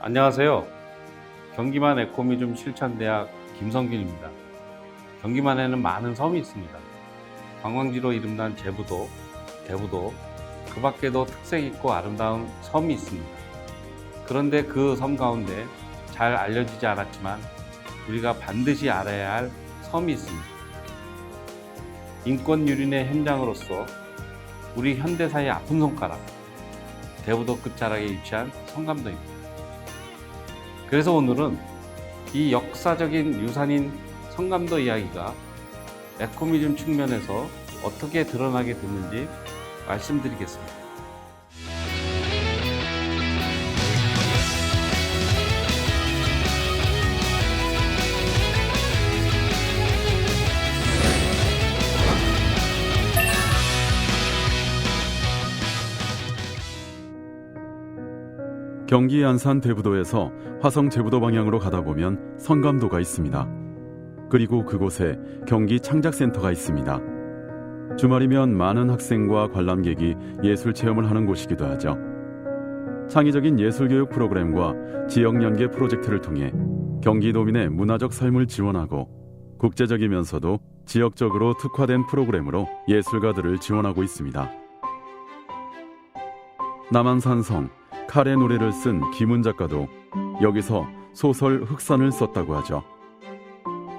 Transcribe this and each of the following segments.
안녕하세요. 경기만 에코미즘 실천대학 김성균입니다. 경기만에는 많은 섬이 있습니다. 관광지로 이름난 제부도, 대부도, 그 밖에도 특색 있고 아름다운 섬이 있습니다. 그런데 그 섬 가운데 잘 알려지지 않았지만 우리가 반드시 알아야 할 섬이 있습니다. 인권 유린의 현장으로서 우리 현대사의 아픈 손가락, 대부도 끝자락에 위치한 성감도입니다. 그래서 오늘은 이 역사적인 유산인 성감도 이야기가 에코미즘 측면에서 어떻게 드러나게 됐는지 말씀드리겠습니다. 경기 안산 대부도에서 화성 제부도 방향으로 가다 보면 성감도가 있습니다. 그리고 그곳에 경기 창작센터가 있습니다. 주말이면 많은 학생과 관람객이 예술 체험을 하는 곳이기도 하죠. 창의적인 예술교육 프로그램과 지역연계 프로젝트를 통해 경기도민의 문화적 삶을 지원하고 국제적이면서도 지역적으로 특화된 프로그램으로 예술가들을 지원하고 있습니다. 남한산성, 칼의 노래를 쓴 김은 작가도 여기서 소설 흑산을 썼다고 하죠.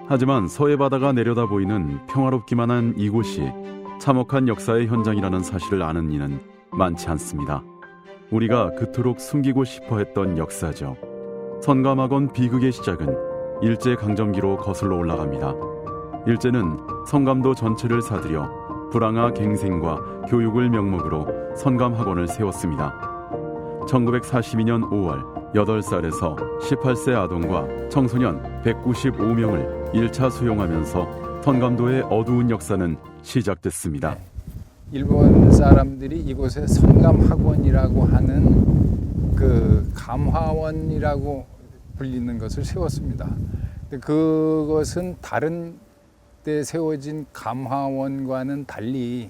하지만 서해 바다가 내려다 보이는 평화롭기만 한 이곳이 참혹한 역사의 현장이라는 사실을 아는 이는 많지 않습니다. 우리가 그토록 숨기고 싶어 했던 역사죠. 선감학원 비극의 시작은 일제강점기로 거슬러 올라갑니다. 일제는 성감도 전체를 사들여 불황화 갱생과 교육을 명목으로 선감학원을 세웠습니다. 1942년 5월 8살에서 18세 아동과 청소년 195명을 1차 수용하면서 선감도의 어두운 역사는 시작됐습니다. 일본 사람들이 이곳에 선감학원이라고 하는 그 감화원이라고 불리는 것을 세웠습니다. 그것은 다른 때 세워진 감화원과는 달리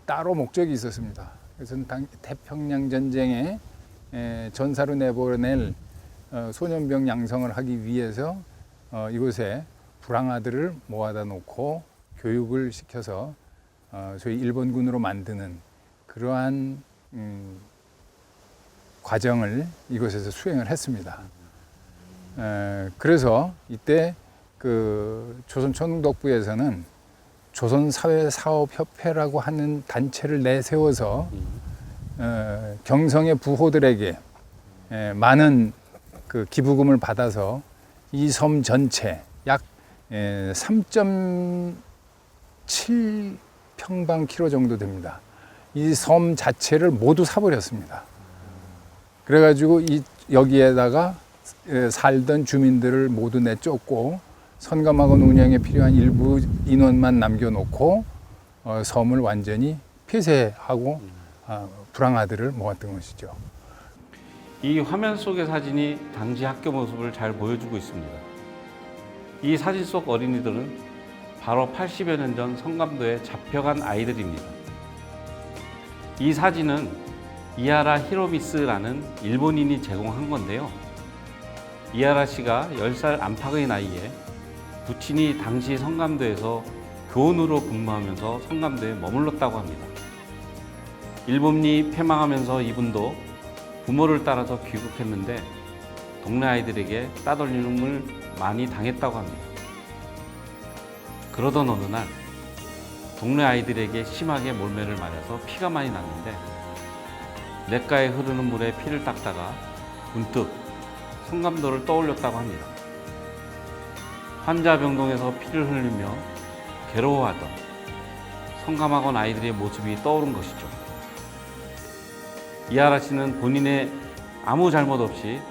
따로 목적이 있었습니다. 그것은 태평양 전쟁에 전사로 내보낼 소년병 양성을 하기 위해서 이곳에 불황아들을 모아다 놓고 교육을 시켜서 소위 일본군으로 만드는 그러한 과정을 이곳에서 수행을 했습니다. 그래서 이때 그 조선천흥독부에서는 조선사회사업협회라고 하는 단체를 내세워서 경성의 부호들에게 많은 그 기부금을 받아서 이 섬 전체 약 3.7평방키로 정도 됩니다. 이 섬 자체를 모두 사버렸습니다. 그래가지고 여기에다가 살던 주민들을 모두 내쫓고 선감학원 운영에 필요한 일부 인원만 남겨놓고 섬을 완전히 폐쇄하고 불황아들을 모았던 것이죠. 이 화면 속의 사진이 당시 학교 모습을 잘 보여주고 있습니다. 이 사진 속 어린이들은 바로 80여 년 전 성감도에 잡혀간 아이들입니다. 이 사진은 이하라 히로미스라는 일본인이 제공한 건데요. 이하라 씨가 10살 안팎의 나이에 부친이 당시 성감도에서 교원으로 근무하면서 성감도에 머물렀다고 합니다. 일본이 패망하면서 이분도 부모를 따라서 귀국했는데 동네 아이들에게 따돌림을 많이 당했다고 합니다. 그러던 어느 날 동네 아이들에게 심하게 몰매를 맞아서 피가 많이 났는데 냇가에 흐르는 물에 피를 닦다가 문득 성감도를 떠올렸다고 합니다. 환자병동에서 피를 흘리며 괴로워하던 성감학원 아이들의 모습이 떠오른 것이죠. 이하라 씨는 본인의 아무 잘못 없이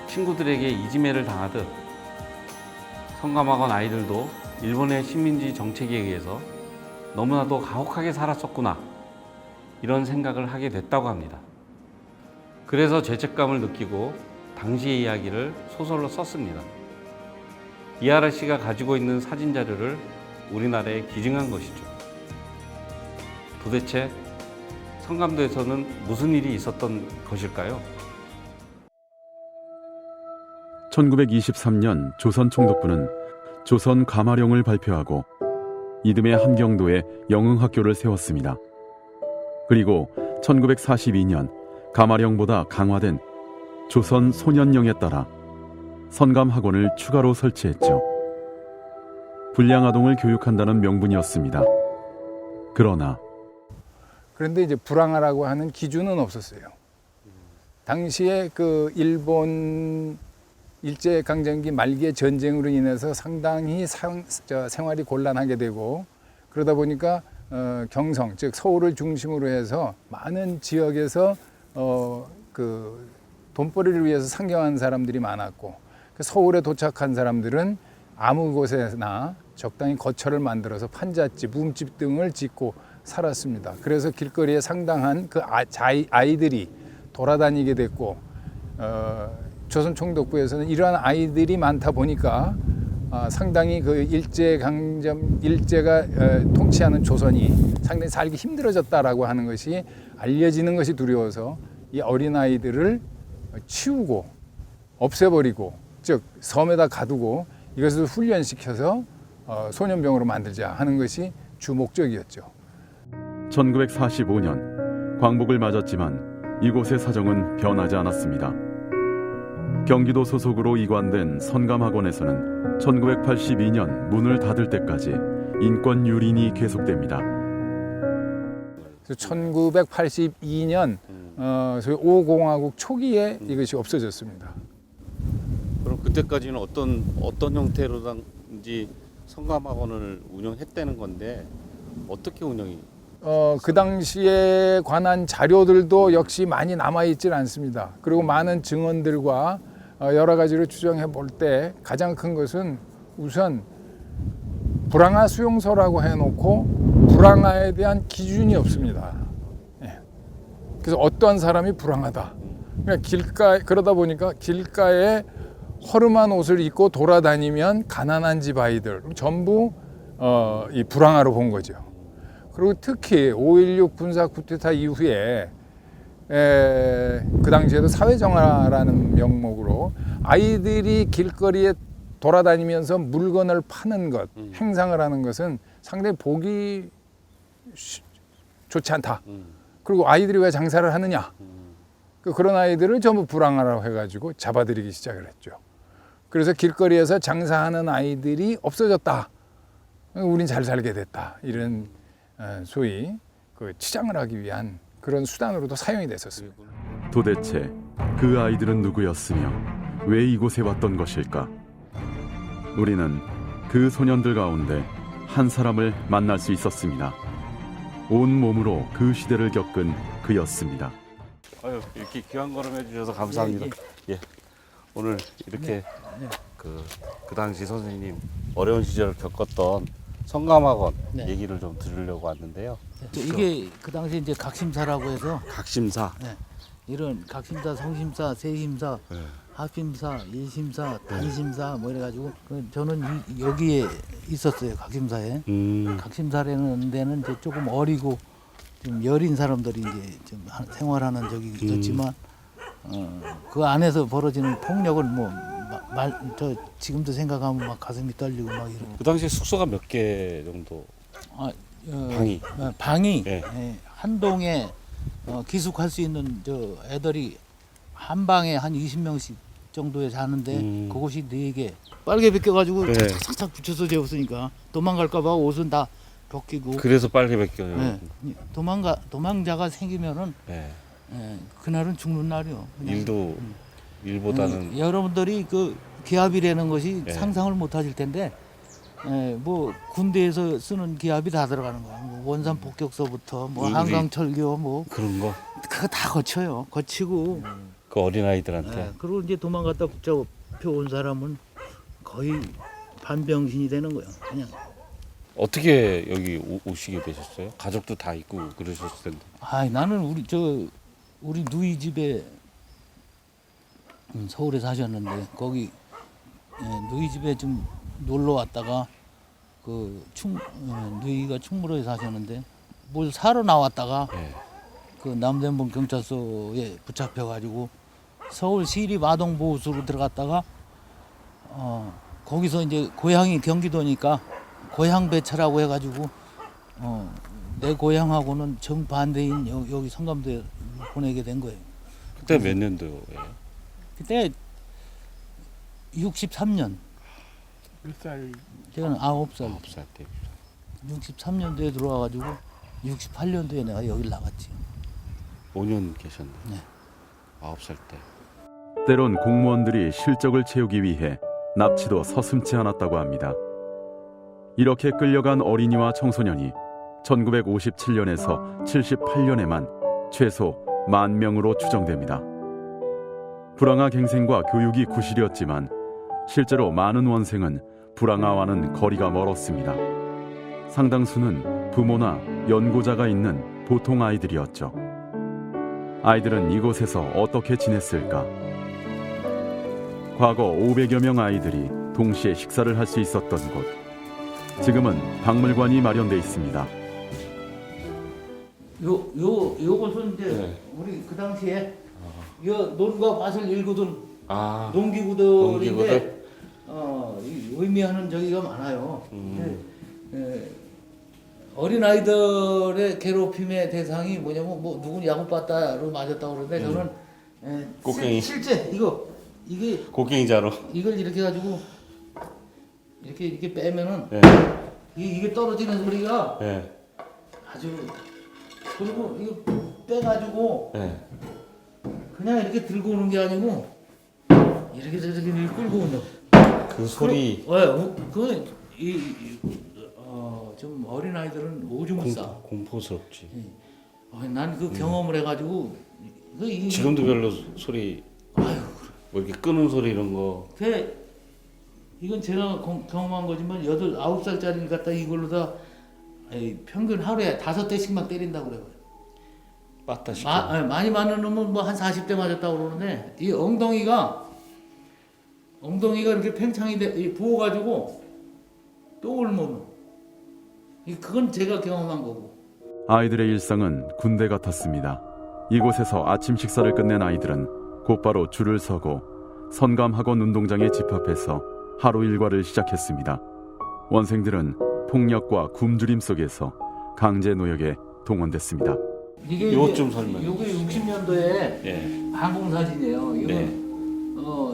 친구들에게 이지매를 당하듯 성감학원 아이들도 일본의 식민지 정책에 의해서 너무나도 가혹하게 살았었구나 이런 생각을 하게 됐다고 합니다. 그래서 죄책감을 느끼고 당시의 이야기를 소설로 썼습니다. 이하라 씨가 가지고 있는 사진 자료를 우리나라에 기증한 것이죠. 도대체 성감도에서는 무슨 일이 있었던 것일까요? 1923년 조선총독부는 조선 가마령을 발표하고 이듬해 함경도에 영흥학교를 세웠습니다. 그리고 1942년 가마령보다 강화된 조선 소년령에 따라 선감학원을 추가로 설치했죠. 불량아동을 교육한다는 명분이었습니다. 그러나 그런데 이제 불황하라고 하는 기준은 없었어요. 당시에 그 일본 일제강점기 말기의 전쟁으로 인해서 상당히 생활이 곤란하게 되고 그러다 보니까 경성, 즉 서울을 중심으로 해서 많은 지역에서 그 돈벌이를 위해서 상경한 사람들이 많았고 서울에 도착한 사람들은 아무 곳에나 적당히 거처를 만들어서 판잣집, 움집 등을 짓고 살았습니다. 그래서 길거리에 상당한 그 아이들이 돌아다니게 됐고 조선 총독부에서는 이러한 아이들이 많다 보니까 상당히 그 일제가 통치하는 조선이 상당히 살기 힘들어졌다라고 하는 것이 알려지는 것이 두려워서 이 어린 아이들을 치우고 없애버리고 즉 섬에다 가두고 이것을 훈련시켜서 소년병으로 만들자 하는 것이 주 목적이었죠. 1945년 광복을 맞았지만 이곳의 사정은 변하지 않았습니다. 경기도 소속으로 이관된 선감학원에서는 1982년 문을 닫을 때까지 인권 유린이 계속됩니다. 1982년 저희 5공화국 초기에 이것이 없어졌습니다. 그럼 그때까지는 어떤 형태로든지 성감학원을 운영했다는 건데 어떻게 운영이? 그 당시에 관한 자료들도 역시 많이 남아있질 않습니다. 그리고 많은 증언들과 여러 가지로 추정해 볼 때 가장 큰 것은 우선 불황아 수용소라고 해놓고 불황아에 대한 기준이 없습니다. 예. 그래서 어떤 사람이 불황하다. 그러다 보니까 길가에 허름한 옷을 입고 돌아다니면 가난한 집 아이들 전부 이 불황아로 본 거죠. 그리고 특히 5.16 군사 쿠데타 이후에 그 당시에도 사회정화라는 명목으로 아이들이 길거리에 돌아다니면서 물건을 파는 것, 행상을 하는 것은 상당히 보기 좋지 않다. 그리고 아이들이 왜 장사를 하느냐. 그런 아이들을 전부 불황아라고 해가지고 잡아들이기 시작을 했죠. 그래서 길거리에서 장사하는 아이들이 없어졌다. 우린 잘 살게 됐다. 이런 소위 그 치장을 하기 위한 그런 수단으로도 사용이 됐었습니다. 도대체 그 아이들은 누구였으며 왜 이곳에 왔던 것일까? 우리는 그 소년들 가운데 한 사람을 만날 수 있었습니다. 온 몸으로 그 시대를 겪은 그였습니다. 아유, 이렇게 귀한 걸음 해주셔서 감사합니다. 예. 오늘 이렇게 그 당시 선생님 어려운 시절을 겪었던 성감학원 네. 얘기를 좀 들으려고 왔는데요. 이게 그 당시에 이제 각심사라고 해서 각심사. 이런 각심사, 성심사, 세심사, 네. 합심사, 일심사, 단심사 뭐 이래가지고 저는 여기에 있었어요. 각심사에. 각심사라는 데는 이제 조금 어리고 좀 여린 사람들이 이제 좀 생활하는 적이 있었지만 그 안에서 벌어지는 폭력을 저 지금도 생각하면 막 가슴이 떨리고 막 이러고. 그 당시에 숙소가 몇 개 정도? 방이? 방이 네. 한 동에 기숙할 수 있는 저 애들이 한 방에 한 20명씩 정도에 자는데 그곳이 4개 빨개 벗겨가지고 네. 착착착 붙여서 재웠으니까 도망갈까봐 옷은 다 벗기고. 그래서 빨개 벗겨요. 네. 도망자가 생기면은 네. 그날은 죽는 날이요. 그냥. 일보다는 여러분들이 그 기압이라는 것이 네. 상상을 못하실 텐데 뭐 군대에서 쓰는 기압이 다 들어가는 거야. 뭐 원산 폭격서부터 뭐 한강철교 뭐 그런 거. 그거 다 거쳐요. 거치고 그 어린 아이들한테. 네. 그리고 이제 도망갔다 붙잡혀 온 사람은 거의 반병신이 되는 거예요. 그냥. 어떻게 여기 오시게 되셨어요? 가족도 다 있고 그러셨을 텐데. 나는 우리 누이 집에 서울에 사셨는데 거기 누이 집에 좀 놀러 왔다가 누이가 충무로에 사셨는데 뭘 사러 나왔다가 네. 그 남대문 경찰서에 붙잡혀가지고 서울 시립 아동보호소로 들어갔다가 거기서 이제 고향이 경기도니까 고향 배차라고 해가지고 내 고향하고는 정반대인 여기 성감도에 보내게 된 거예요. 그때 몇 년도예요? 그때 63년. 몇 살? 제가 9살. 9살 때. 63년도에 들어와가지고 68년도에 내가 여기를 나갔지. 5년 계셨네. 네. 9살 때. 때론 공무원들이 실적을 채우기 위해 납치도 서슴지 않았다고 합니다. 이렇게 끌려간 어린이와 청소년이 1957년에서 78년에만 최소 10,000명으로 추정됩니다. 불황아 갱생과 교육이 구실이었지만 실제로 많은 원생은 불황아와는 거리가 멀었습니다. 상당수는 부모나 연고자가 있는 보통 아이들이었죠. 아이들은 이곳에서 어떻게 지냈을까? 과거 500여 명 아이들이 동시에 식사를 할 수 있었던 곳. 지금은 박물관이 마련돼 있습니다. 요것은 이제 네. 우리 그 당시에 요 논과 밭을 일구던 아. 농기구들인데 이 의미하는 저기가 많아요. 어린 아이들의 괴롭힘의 대상이 뭐냐면 뭐 누군 야구바따로 맞았다고 그러는데 저는 곡괭이. 실제 이게 곡괭이자로. 이걸 이렇게 가지고 이렇게 빼면은 네. 이게 떨어지는 소리가 네. 아주 그리고 이거 빼가지고 네. 그냥 이렇게 들고 오는 게 아니고 이렇게 저렇게 끌고 오는. 그 소리. 좀 어린 아이들은 오줌 싸. 공포스럽지. 난 그 경험을 해가지고 지금도 별로 소리. 아유, 뭐 이렇게 끄는 소리 이런 거. 이건 제가 경험한 거지만 8, 9살짜리를 갖다 이걸로 다 평균 하루에 5대씩만 때린다고 그래요. 빠따 시켜. 많이 맞는 놈은 뭐 한 40대 맞았다고 그러는데 이 엉덩이가 이렇게 팽창이 부어가지고 또 울면 그건 제가 경험한 거고. 아이들의 일상은 군대 같았습니다. 이곳에서 아침 식사를 끝낸 아이들은 곧바로 줄을 서고 선감학원 운동장에 집합해서 하루 일과를 시작했습니다. 원생들은 폭력과 굶주림 속에서 강제 노역에 동원됐습니다. 이게 요것 좀 설명해. 이게 60년도에 예. 항공 사진이에요. 이거 네.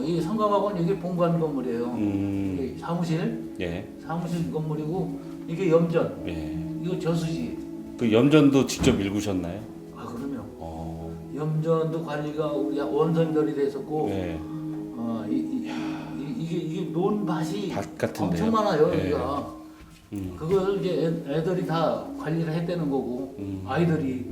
이 성감학원 이게 본관 건물이에요. 이게 사무실 예. 건물이고 이게 염전. 예. 이거 저수지. 그 염전도 직접 일구셨나요? 그러면 어. 염전도 관리가 우리 원선들이 됐었고. 예. 이게 논밭이 밭 같은데요? 엄청 많아요. 예. 여기가. 그걸 이제 애들이 다 관리를 했다는 거고 아이들이.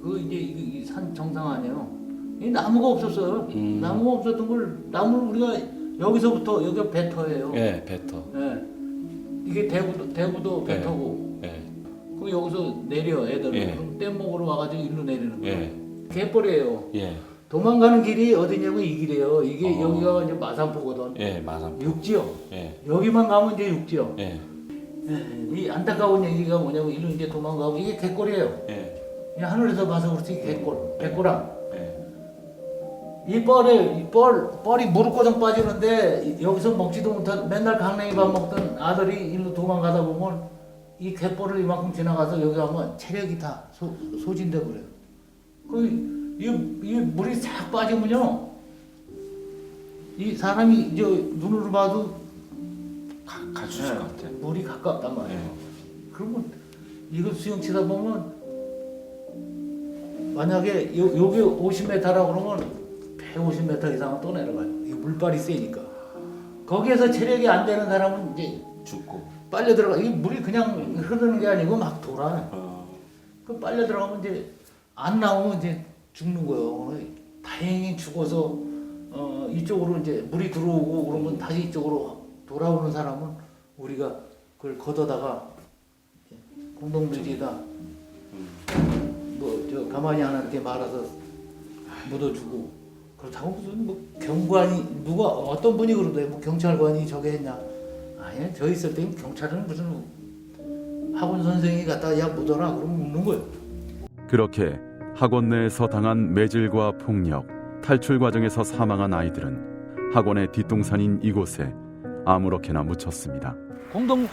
그 이게 산 정상 아니에요. 이 나무가 없었어요. 나무가 없었던 걸 나무를 우리가 여기서부터 여기가 배터예요. 예, 배터. 예. 이게 대구도 배터고. 예. 그럼 여기서 내려 애들. 예. 그럼 뗏 먹으러 와가지고 일로 내리는 거예요. 예. 갯벌이에요. 예. 도망가는 길이 어디냐면 이 길이에요. 이게 여기가 이제 마산포거든. 예, 마산. 육지요. 예. 여기만 가면 이제 육지요. 예. 이 안타까운 얘기가 뭐냐면 이리로 이제 도망가고 이게 갯골이에요. 예. 그냥 하늘에서 봐서 그렇지 갯골, 백골암. 예. 이 뻘이 무릎 고정 빠지는데 여기서 먹지도 못한 맨날 강냉이밥 먹던 아들이 이리로 도망가다 보면 이 갯벌을 이만큼 지나가서 여기 가면 체력이 다 소진돼 버려요. 이 물이 싹 빠지면요, 이 사람이 이제 눈으로 봐도 갈 수 있을 것 같아요. 물이 가깝단 말이에요. 예. 그러면 이거 수영치다 보면 만약에 여기 50m라고 그러면 150m 이상은 또 내려가요. 이 물발이 세니까. 거기에서 체력이 안 되는 사람은 이제 죽고. 빨려 들어가. 이 물이 그냥 흐르는 게 아니고 막 돌아요. 그 빨려 들어가면 이제 안 나오면 이제 죽는 거예요. 다행히 죽어서 이쪽으로 이제 물이 들어오고 그러면 다시 이쪽으로 돌아오는 사람은 우리가 그걸 걷어다가 공동묘지에다 뭐 저 가만히 하나 이렇게 말아서 묻어주고. 그렇다고 무슨 뭐 경관이 누가 어떤 분이 그러대 뭐 경찰관이 저게 했냐. 아니 저 있을 때 경찰은 무슨 학원 선생이 갖다 야 묻어라 그러면 묻는 거예요. 그렇게 학원 내에서 당한 매질과 폭력, 탈출 과정에서 사망한 아이들은 학원의 뒷동산인 이곳에 아무렇게나 묻혔습니다.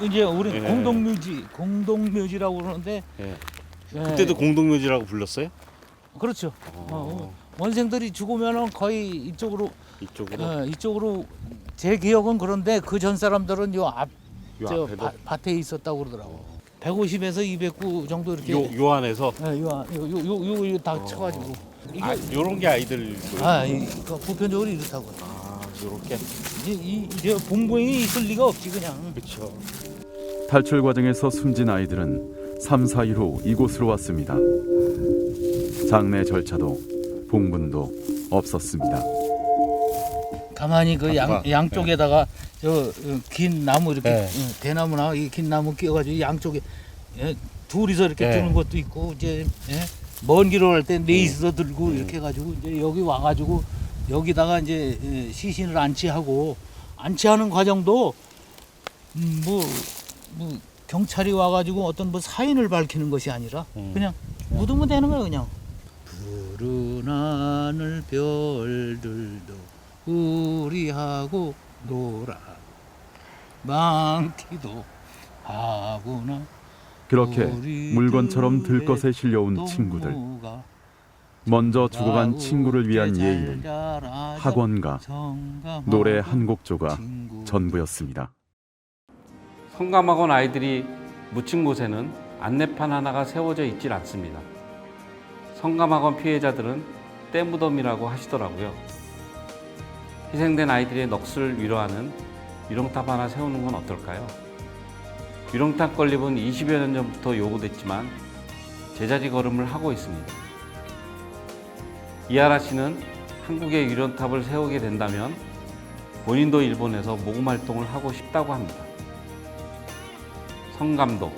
이제 우리 예. 공동묘지라고 그러는데 예. 예, 그때도 공동묘지라고 불렀어요? 그렇죠. 원생들이 죽으면은 거의 이쪽으로 이쪽으로? 제 기억은 그런데 그 전 사람들은 요 저 앞에도? 밭에 있었다고 그러더라고. 150에서 209 정도 이렇게 요 안에서? 요 다 쳐가지고 이게 요런 게 아이들 그 보편적으로 이렇다고. 요렇게? 이제 봉봉이 있을 리가 없지 그냥. 그렇죠. 탈출 과정에서 숨진 아이들은 3, 4일 후 이곳으로 왔습니다. 장례 절차도 봉분도 없었습니다. 가만히 그 양쪽에다가 저 긴 나무 이렇게 네. 대나무나 이 긴 나무 끼워가지고 양쪽에 둘이서 이렇게 네. 드는 것도 있고 이제 먼 길을 갈 때 넷이서 들고 이렇게 해가지고 이제 여기 와가지고 여기다가 이제 시신을 안치하는 과정도 뭐 경찰이 와가지고 어떤 뭐 사인을 밝히는 것이 아니라 그냥 묻으면 되는 거예요 그냥. 푸른 하늘 별들도 우리하고 놀아 많기도 하구나. 그렇게 물건처럼 들것에 실려온 친구들. 먼저 죽어간 친구를 위한 예의는 학원과 노래 한 곡조가 전부였습니다. 성감학원 아이들이 묻힌 곳에는 안내판 하나가 세워져 있질 않습니다. 성감학원 피해자들은 때무덤이라고 하시더라고요. 희생된 아이들의 넋을 위로하는 유령탑 하나 세우는 건 어떨까요? 유령탑 건립은 20여 년 전부터 요구됐지만 제자리 걸음을 하고 있습니다. 이하라 씨는 한국에 유령탑을 세우게 된다면 본인도 일본에서 모금 활동을 하고 싶다고 합니다. 성감독,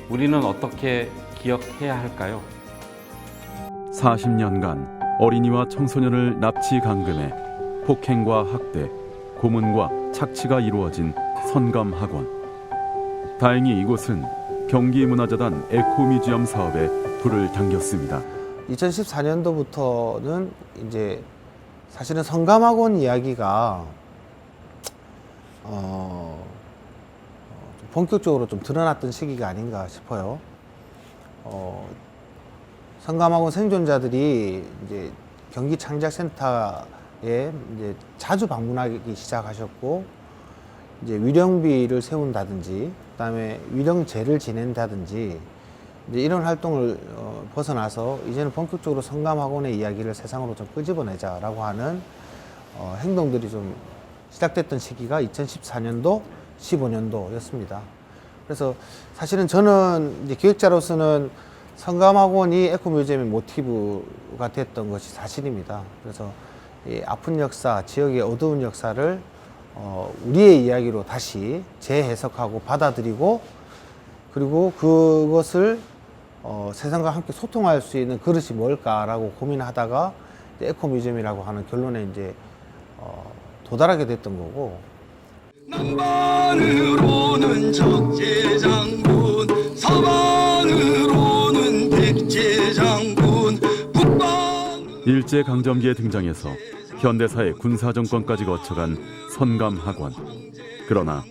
우리는 어떻게 기억해야 할까요? 40년간 어린이와 청소년을 납치 강금해 폭행과 학대, 고문과 착취가 이루어진 선감학원. 다행히 이곳은 경기문화재단 에코뮤지엄 사업에 불을 당겼습니다. 2014년도부터는 이제 사실은 성감학원 이야기가 본격적으로 좀 드러났던 시기가 아닌가 싶어요. 성감학원 생존자들이 이제 경기 창작센터에 이제 자주 방문하기 시작하셨고, 이제 위령비를 세운다든지, 그다음에 위령제를 지낸다든지, 이제 이런 활동을 벗어나서 이제는 본격적으로 성감학원의 이야기를 세상으로 좀 끄집어내자라고 하는 행동들이 좀 시작됐던 시기가 2014년도, 15년도였습니다. 그래서 사실은 저는 이제 기획자로서는 성감학원이 에코뮤지엄의 모티브가 됐던 것이 사실입니다. 그래서 이 아픈 역사, 지역의 어두운 역사를 우리의 이야기로 다시 재해석하고 받아들이고, 그리고 그것을 세상과 함께 소통할 수 있는 그릇이 뭘까라고 고민하다가 에코뮤지엄이라고 하는 결론에 이제 도달하게 됐던 거고. 남반으로는 적재장군, 서반으로는 백제장군, 북반. 일제강점기에 등장해서 현대사의 군사정권까지 거쳐간 선감학원. 그러나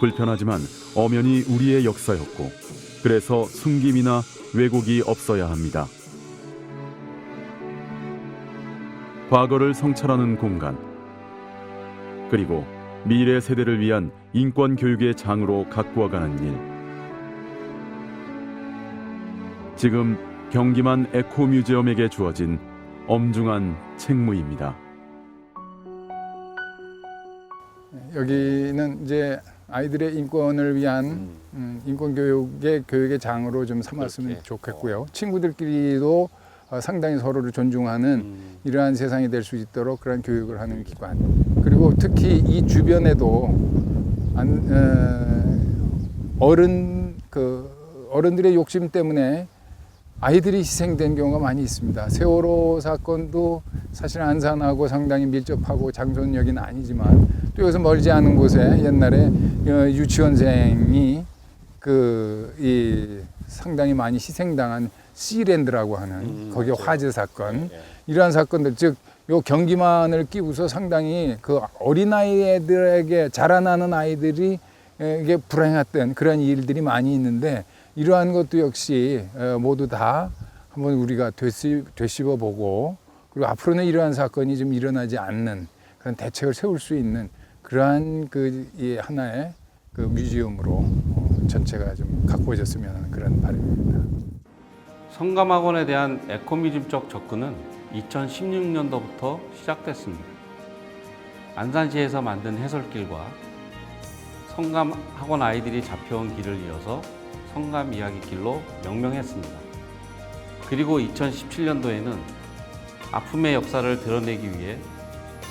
불편하지만 엄연히 우리의 역사였고, 그래서 숨김이나 왜곡이 없어야 합니다. 과거를 성찰하는 공간, 그리고 미래 세대를 위한 인권 교육의 장으로 가꾸어가는 일. 지금 경기만 에코뮤지엄에게 주어진 엄중한 책무입니다. 여기는 이제 아이들의 인권을 위한 인권 교육의 장으로 좀 삼았으면 그렇게. 좋겠고요. 친구들끼리도 상당히 서로를 존중하는 이러한 세상이 될 수 있도록 그런 교육을 하는 기관. 그리고 특히 이 주변에도 어른들의 욕심 때문에 아이들이 희생된 경우가 많이 있습니다. 세월호 사건도 사실 안산하고 상당히 밀접하고 장소는 아니지만, 또 여기서 멀지 않은 곳에 옛날에 유치원생이 상당히 많이 희생당한 시랜드라고 하는 거기에 화재 사건, 이러한 사건들, 즉 요 경기만을 끼고서 상당히 그 어린아이들에게 자라나는 아이들이 이게 불행했던 그런 일들이 많이 있는데, 이러한 것도 역시 모두 다 한번 우리가 되씹어 보고, 그리고 앞으로는 이러한 사건이 좀 일어나지 않는 그런 대책을 세울 수 있는 그러한 이 하나의 그 뮤지엄으로 전체가 좀 가꾸어졌으면 하는 그런 바람입니다. 성감학원에 대한 에코뮤지엄적 접근은 2016년도부터 시작됐습니다. 안산시에서 만든 해설길과 성감학원 아이들이 잡혀온 길을 이어서 성감 이야기 길로 명명했습니다. 그리고 2017년도에는 아픔의 역사를 드러내기 위해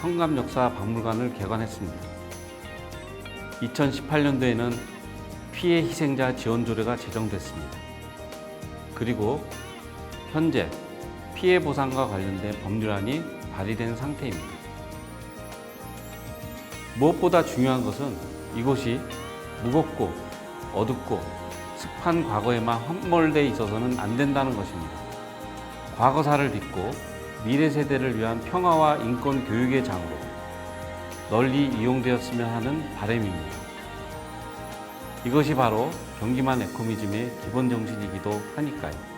성감 역사 박물관을 개관했습니다. 2018년도에는 피해 희생자 지원 조례가 제정됐습니다. 그리고 현재 피해 보상과 관련된 법률안이 발의된 상태입니다. 무엇보다 중요한 것은 이곳이 무겁고 어둡고 습한 과거에만 함몰돼 있어서는 안 된다는 것입니다. 과거사를 딛고 미래 세대를 위한 평화와 인권 교육의 장으로 널리 이용되었으면 하는 바람입니다. 이것이 바로 경기만 에코뮤지엄의 기본 정신이기도 하니까요.